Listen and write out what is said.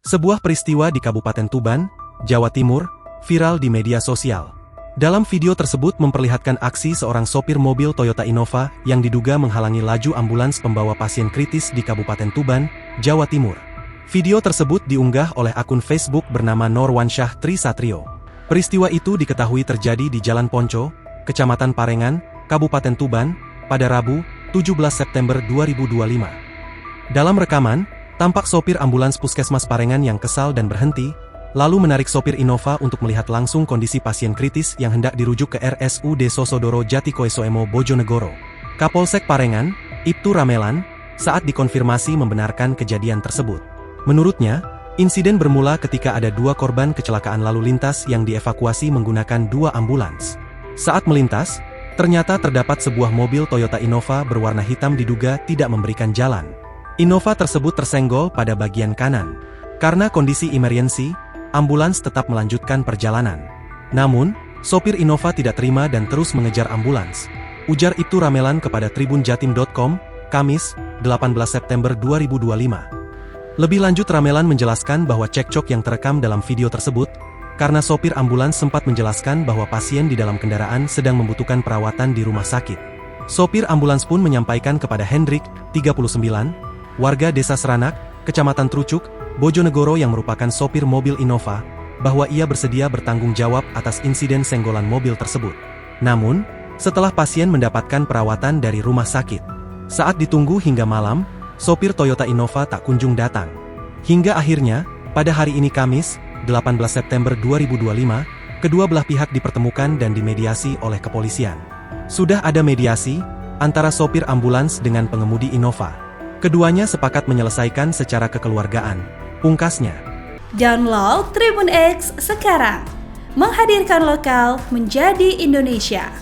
Sebuah peristiwa di Kabupaten Tuban, Jawa Timur, viral di media sosial. Dalam video tersebut memperlihatkan aksi seorang sopir mobil Toyota Innova yang diduga menghalangi laju ambulans pembawa pasien kritis di Kabupaten Tuban, Jawa Timur. Video tersebut diunggah oleh akun Facebook bernama Norwansyah Trisatrio. Peristiwa itu diketahui terjadi di Jalan Ponco, Kecamatan Parengan, Kabupaten Tuban, pada Rabu, 17 September 2025. Dalam rekaman, tampak sopir ambulans Puskesmas Parengan yang kesal dan berhenti, lalu menarik sopir Innova untuk melihat langsung kondisi pasien kritis yang hendak dirujuk ke RSUD Sosodoro Jatikoesoemo Bojonegoro. Kapolsek Parengan, Ibtu Ramelan, saat dikonfirmasi membenarkan kejadian tersebut. Menurutnya, insiden bermula ketika ada 2 korban kecelakaan lalu lintas yang dievakuasi menggunakan 2 ambulans. Saat melintas, ternyata terdapat sebuah mobil Toyota Innova berwarna hitam diduga tidak memberikan jalan. Innova tersebut tersenggol pada bagian kanan. Karena kondisi emergency, ambulans tetap melanjutkan perjalanan. Namun, sopir Innova tidak terima dan terus mengejar ambulans. Ujar Ibtu Ramelan kepada tribunjatim.com, Kamis, 18 September 2025. Lebih lanjut Ramelan menjelaskan bahwa cekcok yang terekam dalam video tersebut, karena sopir ambulans sempat menjelaskan bahwa pasien di dalam kendaraan sedang membutuhkan perawatan di rumah sakit. Sopir ambulans pun menyampaikan kepada Hendrik, 39, warga Desa Seranak, Kecamatan Trucuk, Bojonegoro yang merupakan sopir mobil Innova, bahwa ia bersedia bertanggung jawab atas insiden senggolan mobil tersebut. Namun, setelah pasien mendapatkan perawatan dari rumah sakit, saat ditunggu hingga malam, sopir Toyota Innova tak kunjung datang. Hingga akhirnya, pada hari ini Kamis, 18 September 2025, kedua belah pihak dipertemukan dan dimediasi oleh kepolisian. Sudah ada mediasi antara sopir ambulans dengan pengemudi Innova. Keduanya sepakat menyelesaikan secara kekeluargaan, pungkasnya. Download Tribun X sekarang, menghadirkan lokal menjadi Indonesia.